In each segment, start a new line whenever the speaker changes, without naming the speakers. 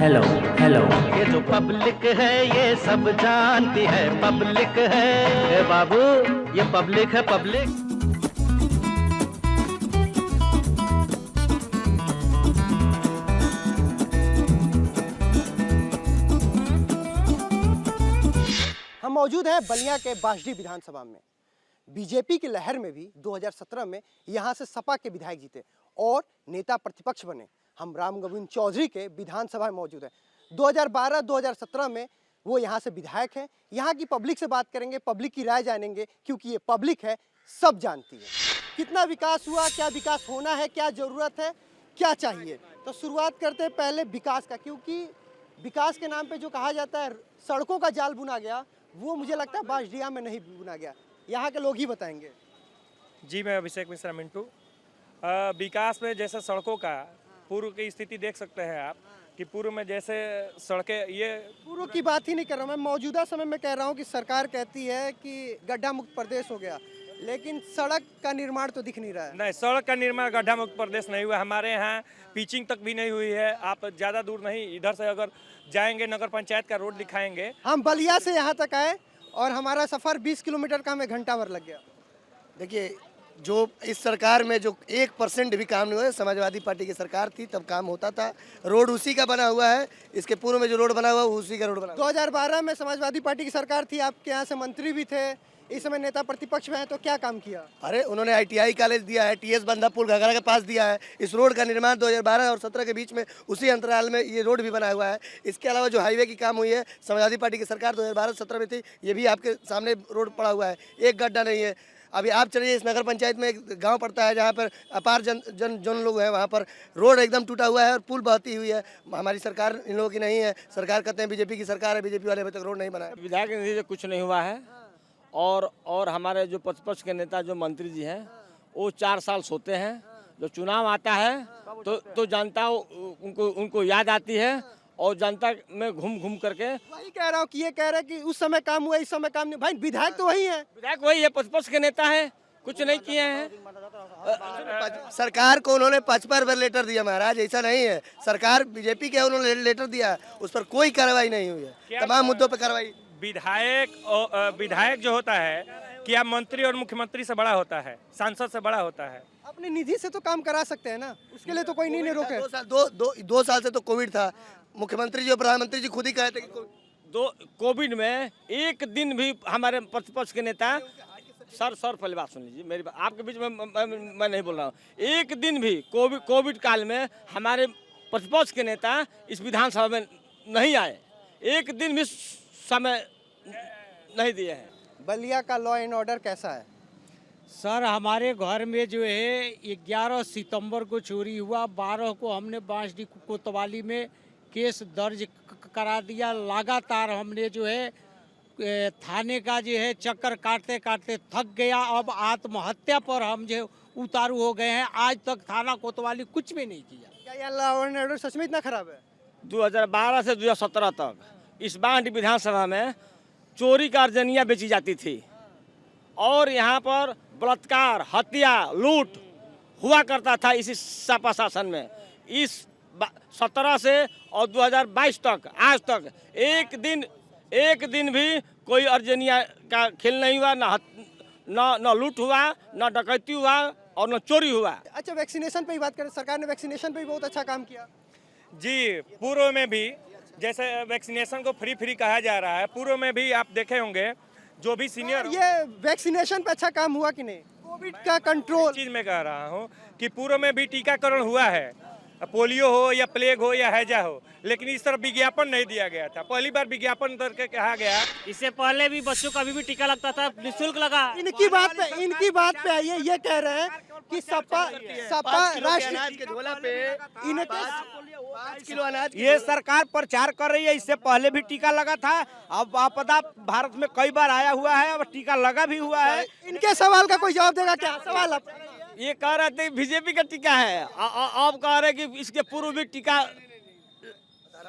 Hello hello.
ये जो public है ये सब जानती है, पब्लिक है ए बाबू, ये पब्लिक है पब्लिक।
हम मौजूद हैं बलिया के बाशडी विधानसभा में। बीजेपी की लहर में भी 2017 में यहाँ से सपा के विधायक जीते और नेता प्रतिपक्ष बने। हम राम गोविंद चौधरी के विधानसभा में मौजूद हैं। 2012-2017 में वो यहाँ से विधायक हैं। यहाँ की पब्लिक से बात करेंगे, पब्लिक की राय जानेंगे, क्योंकि ये पब्लिक है, सब जानती है कितना विकास हुआ, क्या विकास होना है, क्या ज़रूरत है, क्या चाहिए। तो शुरुआत करते हैं पहले विकास का, क्योंकि विकास के नाम पे जो कहा जाता है सड़कों का जाल बुना गया, वो मुझे लगता है बाशडिया में नहीं बुना गया। यहाँ के लोग ही बताएंगे।
जी, मैं अभिषेक मिश्रा मिंटू। विकास में जैसे सड़कों का पूर्व की स्थिति देख सकते हैं आप कि पूर्व में जैसे सड़कें, ये
पूर्व की बात ही नहीं कर रहा मैं, मौजूदा समय में कह रहा हूँ कि सरकार कहती है कि गड्ढा मुक्त प्रदेश हो गया, लेकिन सड़क का निर्माण तो दिख नहीं रहा है।
नहीं, सड़क का निर्माण गड्ढा मुक्त प्रदेश नहीं हुआ। हमारे यहाँ पिचिंग तक भी नहीं हुई है। आप ज़्यादा दूर नहीं, इधर से अगर जाएंगे नगर पंचायत का रोड दिखाएंगे।
हम बलिया से यहाँ तक आए और हमारा सफ़र 20 किलोमीटर का हमें घंटा भर लग गया।
देखिए, जो इस सरकार में जो 1% भी काम नहीं हुआ है, समाजवादी पार्टी की सरकार थी तब काम होता था। रोड उसी का बना हुआ है, इसके पूर्व में जो रोड बना हुआ है उसी का रोड बना हुआ है।
2012 में समाजवादी पार्टी की सरकार थी, आपके यहाँ से मंत्री भी थे, इस समय नेता प्रतिपक्ष में है, तो क्या काम किया?
अरे उन्होंने ITI कॉलेज दिया है, TS बंधा पुल घाघरा के पास दिया है। इस रोड का निर्माण 2012 और 17 के बीच में उसी अंतराल में ये रोड भी बना हुआ है। इसके अलावा जो हाईवे की काम हुई है, समाजवादी पार्टी की सरकार 2012-17 में थी, ये भी आपके सामने रोड पड़ा हुआ है, एक गड्ढा नहीं है। अभी आप चलिए, इस नगर पंचायत में एक गांव पड़ता है जहां पर अपार जन लोग हैं, वहां पर रोड एकदम टूटा हुआ है और पुल बहती हुई है। हमारी सरकार इन लोगों की नहीं है। सरकार कहते हैं बीजेपी की सरकार है, बीजेपी वाले अभी तक रोड नहीं बनाए।
विधायक निधि से कुछ नहीं हुआ है। और हमारे जो प्रतिपक्ष के नेता जो मंत्री जी हैं वो 4 साल सोते हैं। जब चुनाव आता है तो जनता उनको याद आती है और जनता में घूम घूम करके
वही कह रहा हूँ कि ये कह रहे हैं कि उस समय काम हुआ, इस समय काम नहीं। भाई विधायक तो वही है,
विधायक वही है, प्रतिपक्ष के नेता है, कुछ नहीं किए हैं।
सरकार को उन्होंने 55 बार लेटर दिया महाराज, ऐसा नहीं है। सरकार बीजेपी के है, उन्होंने लेटर दिया है, उस पर कोई कार्रवाई नहीं हुई है। तमाम मुद्दों पर कार्रवाई।
विधायक जो होता है क्या मंत्री और मुख्यमंत्री से बड़ा होता है, सांसद से बड़ा होता है।
अपनी निधि से तो काम करा सकते हैं ना, उसके लिए तो कोई नहीं रोके।
2 साल से तो कोविड था। मुख्यमंत्री जी और प्रधानमंत्री जी खुद ही कहे थे कि
कोविड में एक दिन भी हमारे प्रतिपक्ष के नेता सर पहले बात सुन लीजिए मेरी बात, आपके बीच में मैं नहीं बोल रहा हूँ। एक दिन भी कोविड काल में हमारे प्रतिपक्ष के नेता इस विधानसभा में नहीं आए, एक दिन भी समय नहीं दिए हैं।
बलिया का लॉ एंड ऑर्डर कैसा है?
सर, हमारे घर में जो है 11 सितंबर को चोरी हुआ, 12 को हमने बांसडी कोतवाली में केस दर्ज करा दिया। लगातार हमने जो है थाने का जो है चक्कर काटते काटते थक गया। अब आत्महत्या पर हम जो उतारू हो गए हैं। आज तक थाना कोतवाली कुछ भी नहीं किया।
क्या यह लॉ एंड ऑर्डर सच में इतना खराब है?
2012 से 2017 तक इस बांसडी विधानसभा में चोरी का अर्जनिया बेची जाती थी और यहाँ पर बलात्कार, हत्या, लूट हुआ करता था इसी सपा शासन में। इस 17 से और 2022 तक आज तक एक दिन भी कोई अर्जनिया का खेल नहीं हुआ, न लूट हुआ, न डकैती हुआ और न चोरी हुआ।
अच्छा, वैक्सीनेशन पे ही बात करें, सरकार ने वैक्सीनेशन पे भी बहुत अच्छा काम किया।
जी, पूर्व में भी जैसे वैक्सीनेशन को फ्री कहा जा रहा है, पूर्व में भी आप देखे होंगे जो भी सीनियर।
ये वैक्सीनेशन पे अच्छा काम हुआ कि नहीं? कोविड का कंट्रोल
चीज मैं कह रहा हूँ कि पूर्व में भी टीकाकरण हुआ है, पोलियो हो या प्लेग हो या हैजा हो, लेकिन इस तरह विज्ञापन नहीं दिया गया था। पहली बार विज्ञापन करके कहा गया।
इससे पहले भी बच्चों का भी टीका लगता था, निःशुल्क लगा।
इनकी बात पे आइए, ये कह रहे हैं कि सपा राष्ट्र
के झोला पे
इनके
5 किलो अनाज।
ये सरकार प्रचार कर रही है, इससे पहले भी टीका लगा था। अब आपदा भारत में कई बार आया हुआ है, अब टीका लगा भी हुआ है।
इनके सवाल का कोई जवाब देगा क्या? सवाल आप
ये कह रहे थे बीजेपी का टीका है, अब कह रहे कि इसके पूर्व भी टीका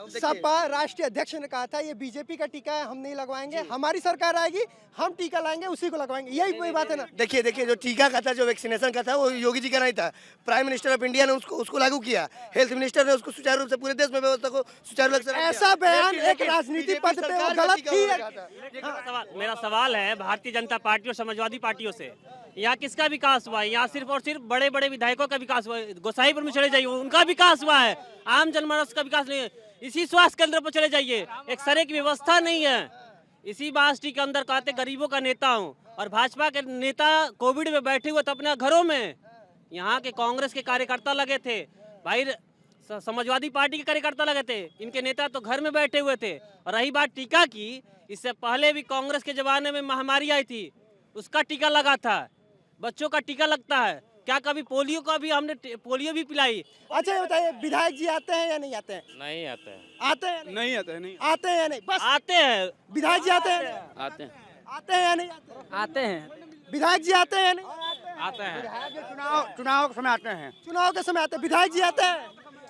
सपा राष्ट्रीय अध्यक्ष ने कहा था ये बीजेपी का टीका है, हम नहीं लगवाएंगे, हमारी सरकार आएगी हम टीका लाएंगे उसी को लगवाएंगे, यही बात है ना।
देखिए जो टीका का था, जो वैक्सीनेशन का था, वो योगी जी का नहीं था। प्राइम मिनिस्टर ऑफ इंडिया ने उसको लागू किया। हेल्थ मिनिस्टर ने उसको सुचारू रूप से पूरे देश में व्यवस्था को सुचारू रूप से रखा।
ऐसा बयान एक राजनीतिक पद पे वो गलत थी।
मेरा सवाल है भारतीय जनता पार्टी और समाजवादी पार्टियों से, यहाँ किसका विकास हुआ है? यहाँ सिर्फ और सिर्फ बड़े बड़े विधायकों का विकास हुआ है। गोसाईपुर में चले जाइए, उनका विकास हुआ है, आम जनमानस का विकास नहीं है। इसी स्वास्थ्य केंद्र पर चले जाइए, एक सरे की व्यवस्था नहीं है। इसी बास्टी के अंदर कहते गरीबों का नेता हूँ, और भाजपा के नेता कोविड में बैठे हुए थे अपने घरों में। यहाँ के कांग्रेस के कार्यकर्ता लगे थे भाई, समाजवादी पार्टी के कार्यकर्ता लगे थे, इनके नेता तो घर में बैठे हुए थे। और रही बात टीका की, इससे पहले भी कांग्रेस के जमाने में महामारी आई थी, उसका टीका लगा था। बच्चों का टीका लगता है क्या? कभी पोलियो का भी हमने पोलियो भी पिलाई।
अच्छा ये बताइए, विधायक जी आते हैं या नहीं आते हैं?
नहीं आते हैं।
आते हैं
नहीं आते हैं, नहीं
आते हैं या नहीं? बस
आते हैं।
विधायक जी आते हैं?
आते हैं।
आते हैं या नहीं आते?
आते हैं।
विधायक जी आते हैं या नहीं?
आते हैं।
चुनाव के समय आते हैं।
चुनाव के समय आते हैं, विधायक जी आते हैं?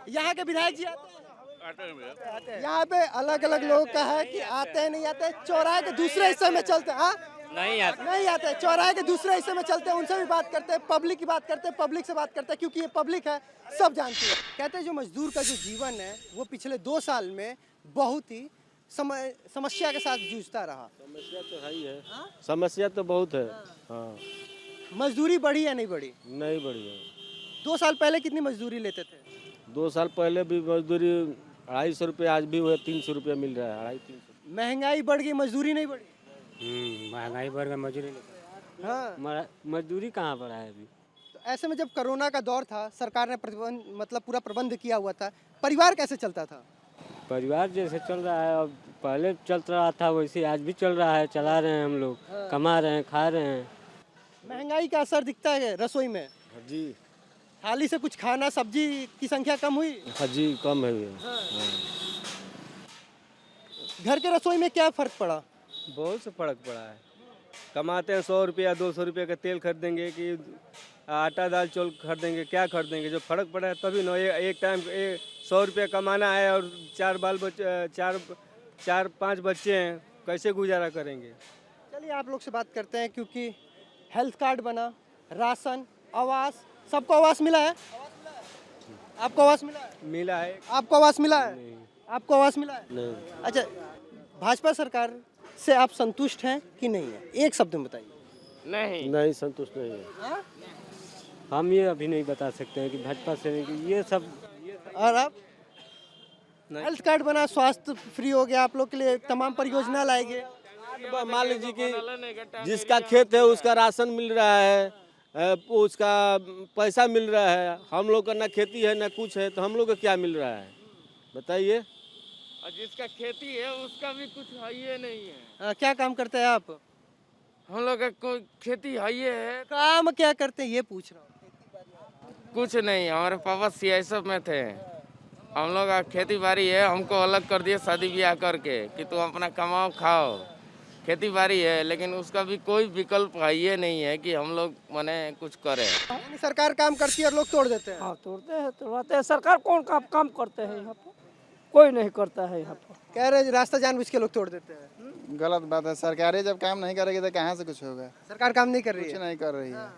यहाँ के विधायक जी आते हैं? यहाँ पे अलग अलग लोग का है कि आते हैं नहीं आते। चौराहे के दूसरे हिस्से में चलते हैं,
नहीं आते।
नहीं आते। चौराहे के दूसरे हिस्से में चलते हैं, उनसे भी बात करते हैं, पब्लिक की बात करते हैं, पब्लिक से बात करते हैं, क्योंकि ये पब्लिक है, सब जानती है। कहते हैं जो मजदूर का जो जीवन है वो पिछले 2 साल में बहुत ही समस्या के साथ जूझता रहा।
समस्या तो है ही है, समस्या तो बहुत है। हाँ,
मजदूरी बढ़ी या नहीं बढ़ी?
नहीं बढ़ी है।
2 साल पहले कितनी मजदूरी लेते थे?
2 साल पहले भी मजदूरी 250 रुपये, आज भी वह 300 रुपये मिल रहा है। 250-300।
महंगाई बढ़ गई, मजदूरी नहीं बढ़ी।
महंगाई बढ़ गई, मजदूरी नहीं।
हाँ,
मजदूरी कहाँ बढ़ा है अभी?
तो ऐसे में जब कोरोना का दौर था, सरकार ने प्रतिबंध मतलब पूरा प्रबंध किया हुआ था, परिवार कैसे चलता था?
परिवार जैसे चल रहा है, अब पहले चल रहा था वैसे आज भी चल रहा है, चला रहे हैं हम लोग, कमा रहे हैं, खा रहे हैं।
महंगाई का असर दिखता है रसोई में?
जी
थाली से कुछ खाना, सब्जी की संख्या कम हुई?
हाँ जी, कम है ये।
घर के रसोई में क्या फर्क पड़ा?
बहुत से फर्क पड़ा है। कमाते हैं 100 रुपया 200 रुपये का तेल खरीदेंगे कि आटा दाल चावल खरीदेंगे, क्या खरीदेंगे? जो फर्क पड़ा है तभी ना। एक टाइम 100 रुपया कमाना है और 4-5 बच्चे हैं, कैसे गुजारा करेंगे?
चलिए आप लोग से बात करते हैं, क्योंकि हेल्थ कार्ड बना, राशन, आवास, सबको आवास मिला है? आपको आवास मिला है?
मिला है।
आपको आवास मिला है? आपको आवास मिला है?
नहीं,
अच्छा, भाजपा सरकार से आप संतुष्ट हैं कि नहीं है? एक शब्द में बताइए।
नहीं संतुष्ट नहीं है।
हाँ?
हम ये अभी नहीं बता सकते हैं कि भाजपा से नहीं, कि ये सब।
और आप? हेल्थ कार्ड बना, स्वास्थ्य फ्री हो गया, आप लोग के लिए तमाम परियोजना लाएंगे।
मान लीजिए कि जिसका खेत है उसका राशन मिल रहा है, उसका पैसा मिल रहा है। हम लोग का ना खेती है ना कुछ है, तो हम लोग को क्या मिल रहा है बताइए?
और जिसका खेती है उसका भी कुछ है ही नहीं है।
क्या काम करते हैं आप?
हम लोग का कोई खेती है ही है?
काम क्या करते हैं ये पूछ रहा हूँ।
कुछ नहीं, हमारे पापा सीआईएसएफ में थे। हम लोग का खेती बाड़ी है, हमको अलग कर दिए शादी ब्याह करके कि तुम अपना कमाओ खाओ। खेती बाड़ी है, लेकिन उसका भी कोई विकल्प है ये नहीं है कि हम लोग माने कुछ करें।
यानी सरकार काम करती है और लोग तोड़ देते हैं।
हाँ, तोड़ते हैं। सरकार कौन काम करते हैं यहाँ पर? कोई नहीं करता है यहाँ पर।
कह रहे रास्ता जानबूझ के लोग तोड़ देते हैं।
गलत बात है। सरकारें जब काम नहीं करेगी तो कहाँ से कुछ होगा?
सरकार काम नहीं कर रही
कुछ
है।
नहीं कर रही है।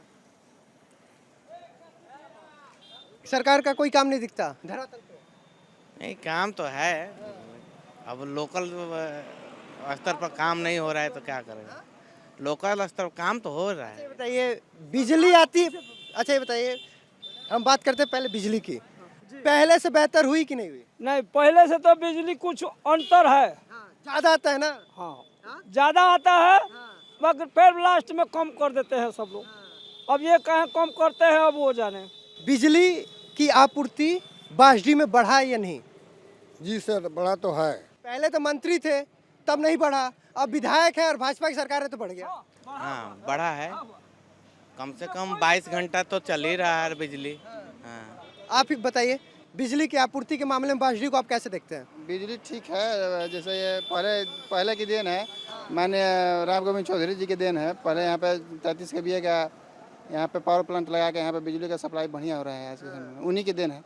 सरकार का कोई काम नहीं दिखता धरातल पे।
नहीं, काम तो है, अब लोकल स्तर पर काम नहीं हो रहा है तो क्या करेगा? लोकल स्तर पर काम तो हो रहा है।
बताइए, बिजली आती है? अच्छा ये बताइए, हम बात करते हैं पहले बिजली की, पहले से बेहतर हुई कि नहीं हुई?
नहीं, पहले से तो बिजली कुछ अंतर है।
ज्यादा आता है ना?
हाँ, ज्यादा आता है, मगर फिर लास्ट में कम कर देते हैं सब लोग। अब ये कहें कम करते हैं, अब वो जाने।
बिजली की आपूर्ति बासडी में बढ़ा या नहीं?
जी सर, बड़ा तो है।
पहले तो मंत्री थे तब नहीं बढ़ा, अब विधायक है और भाजपा की सरकार है तो बढ़ गया।
हाँ, बढ़ा है। कम से कम 22 घंटा तो चल ही रहा है बिजली। हाँ।
आप ही बताइए, बिजली की आपूर्ति के मामले में बासडी को आप कैसे देखते हैं?
बिजली ठीक है, जैसे ये पहले की देन है, माननीय राम गोविंद चौधरी जी की देन है। पहले यहाँ पे 33 kVA का यहाँ पे पावर प्लांट लगा के यहाँ पे बिजली का सप्लाई बढ़िया हो रहा है आज के समय में, उन्हीं की देन है।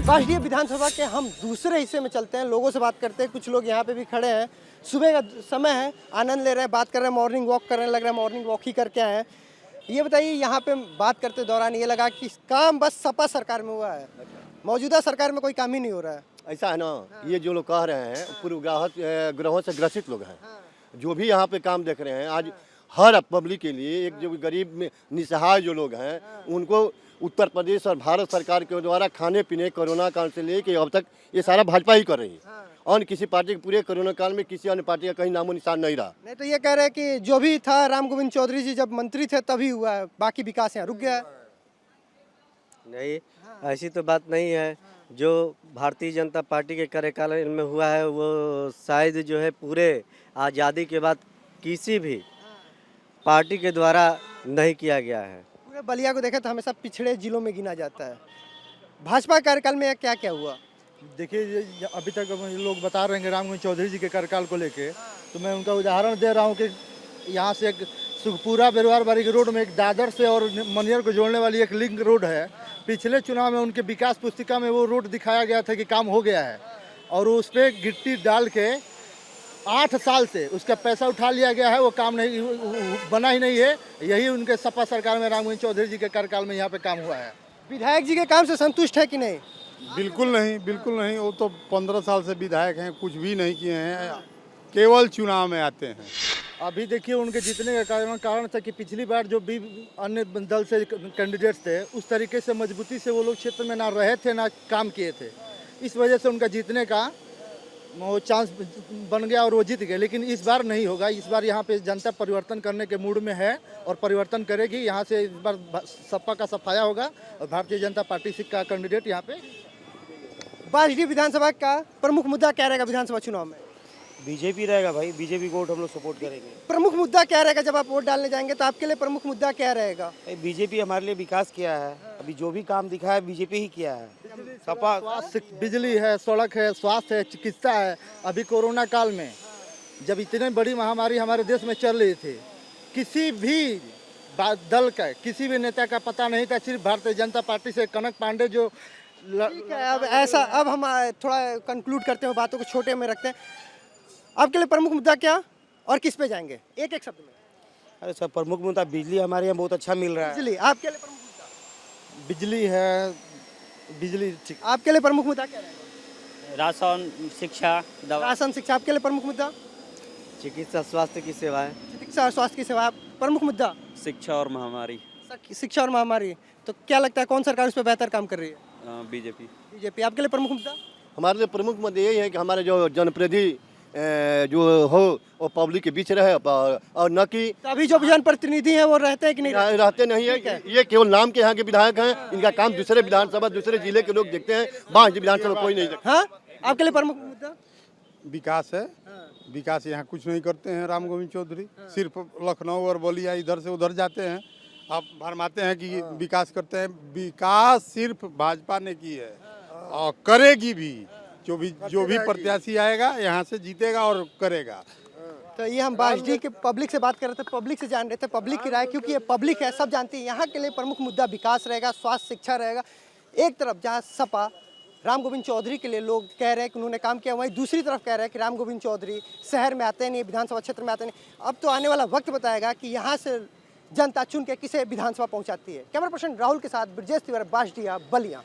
बासडीह विधानसभा के हम दूसरे हिस्से में चलते हैं, लोगों से बात करते हैं। कुछ लोग यहाँ पे भी खड़े हैं, सुबह का समय है, आनंद ले रहे हैं, बात कर रहे हैं, मॉर्निंग वॉक कर रहे हैं, लग रहा है मॉर्निंग वॉक ही करके आए हैं। ये बताइए, यहाँ पे बात करते दौरान ये लगा कि काम बस सपा सरकार में हुआ है, मौजूदा सरकार में कोई काम ही नहीं हो रहा है।
ऐसा है ना, ये जो लोग कह रहे हैं पूर्व ग्रहों से ग्रसित लोग हैं। जो भी यहाँ पे काम देख रहे हैं, आज हर पब्लिक के लिए, एक जो गरीब में निसहाय जो लोग हैं, उनको उत्तर प्रदेश और भारत सरकार के द्वारा खाने पीने कोरोना काल से लेके अब तक ये सारा भाजपा ही कर रही है। और किसी पार्टी के पूरे कोरोना काल में किसी अन्य पार्टी का कहीं नामो निशान नहीं रहा।
नहीं तो ये कह रहे हैं कि जो भी था राम गोविंद चौधरी जी जब मंत्री थे तभी हुआ है, बाकी विकास यहाँ रुक गया है।
नहीं, ऐसी तो बात नहीं है। जो भारतीय जनता पार्टी के कार्यकाल में हुआ है वो शायद जो है पूरे आज़ादी के बाद किसी भी पार्टी के द्वारा नहीं किया गया है।
पूरे बलिया को देखें तो हमेशा पिछड़े जिलों में गिना जाता है। भाजपा कार्यकाल में क्या क्या हुआ?
देखिए, अभी तक लोग बता रहे हैं राम गोविंद चौधरी जी के कार्यकाल को लेके, तो मैं उनका उदाहरण दे रहा हूँ कि यहाँ से एक सुखपुरा बेरुआर बारी के रोड में एक दादर से और मनियर को जोड़ने वाली एक लिंक रोड है। पिछले चुनाव में उनके विकास पुस्तिका में वो रोड दिखाया गया था कि काम हो गया है, और उस पर गिट्टी डाल के 8 साल से उसका पैसा उठा लिया गया है, वो काम नहीं बना ही नहीं है। यही उनके सपा सरकार में राम गोविंद चौधरी जी के कार्यकाल में यहाँ पे काम हुआ है।
विधायक जी के काम से संतुष्ट है कि नहीं?
बिल्कुल नहीं, बिल्कुल नहीं। वो तो 15 साल से विधायक हैं, कुछ भी नहीं किए हैं, केवल चुनाव में आते हैं।
अभी देखिए, उनके जीतने का कारण था कि पिछली बार जो भी अन्य दल से कैंडिडेट्स थे, उस तरीके से मजबूती से वो लोग क्षेत्र में ना रहे थे ना काम किए थे। इस वजह से उनका जीतने का वो चांस बन गया और वो जीत गए। लेकिन इस बार नहीं होगा। इस बार यहाँ पे जनता परिवर्तन करने के मूड में है और परिवर्तन करेगी। यहाँ से इस बार सपा का सफाया होगा और भारतीय जनता पार्टी का कैंडिडेट यहाँ पे।
बासडीह विधानसभा का प्रमुख मुद्दा क्या रहेगा विधानसभा चुनाव में?
बीजेपी रहेगा भाई, बीजेपी को वोट हम लोग सपोर्ट करेंगे।
प्रमुख मुद्दा क्या रहेगा जब आप वोट डालने जाएंगे तो आपके लिए प्रमुख मुद्दा क्या रहेगा?
बीजेपी हमारे लिए विकास किया है, अभी जो भी काम दिखा है बीजेपी ही किया है। सपा
बिजली है, सड़क है, स्वास्थ्य है, चिकित्सा है। अभी कोरोना काल में जब इतनी बड़ी महामारी हमारे देश में चल रही थी, किसी भी दल का, किसी भी नेता का पता नहीं था। सिर्फ भारतीय जनता पार्टी से कनक पांडे जो
ठीक है, अब ऐसा, अब हम थोड़ा कंक्लूड करते हैं, बातों को छोटे में रखते हैं। आपके लिए प्रमुख मुद्दा क्या और किस पे जाएंगे, एक एक शब्द में?
अरे सर, प्रमुख मुद्दा बिजली हमारे यहाँ बहुत अच्छा मिल रहा है।
बिजली आपके लिए प्रमुख मुद्दा?
बिजली है, बिजली।
आपके लिए प्रमुख मुद्दा क्या रहेगा?
राशन, शिक्षा, दवा।
राशन, शिक्षा आपके लिए प्रमुख मुद्दा?
चिकित्सा स्वास्थ्य की सेवाएं।
चिकित्सा और स्वास्थ्य की सेवा प्रमुख मुद्दा?
शिक्षा और महामारी।
शिक्षा और महामारी। तो क्या लगता है कौन सरकार उस पर बेहतर काम कर रही है?
बीजेपी।
बीजेपी। आपके लिए प्रमुख मुद्दा?
हमारे लिए प्रमुख मुद्दा यही है कि हमारे जो जनप्रतिनिधि जो हो वो पब्लिक के बीच रहे, और न कि
तो अभी जो जनप्रतिनिधि हैं वो रहते हैं कि नहीं
रहते नहीं है। ये केवल नाम के यहाँ के विधायक हैं, इनका काम दूसरे विधानसभा दूसरे जिले के लोग देखते हैं, बासडीह विधानसभा कोई नहीं देखता।
हाँ, आपके लिए प्रमुख मुद्दा?
विकास है। विकास यहाँ कुछ नहीं करते हैं राम गोविंद चौधरी, सिर्फ लखनऊ और बलिया इधर से उधर जाते हैं, आप भरमाते हैं कि विकास करते हैं। विकास सिर्फ भाजपा ने की है और करेगी भी। जो भी प्रत्याशी आएगा यहाँ से जीतेगा और करेगा।
तो ये हम बासडीह के पब्लिक से बात कर रहे थे, पब्लिक से जान रहे थे पब्लिक की राय, क्योंकि ये पब्लिक है, सब जानती है। यहाँ के लिए प्रमुख मुद्दा विकास रहेगा, स्वास्थ्य, शिक्षा रहेगा। एक तरफ जहाँ सपा राम गोविंद चौधरी के लिए लोग कह रहे हैं कि उन्होंने काम किया, वहीं दूसरी तरफ कह रहे हैं कि राम गोविंद चौधरी शहर में आते नहीं, विधानसभा क्षेत्र में आते नहीं। अब तो आने वाला वक्त बताएगा कि यहाँ से जनता चुन के किसे विधानसभा पहुँचाती है। कैमरा पर्सन राहुल के साथ ब्रजेश तिवारी, बासडीह, बलिया।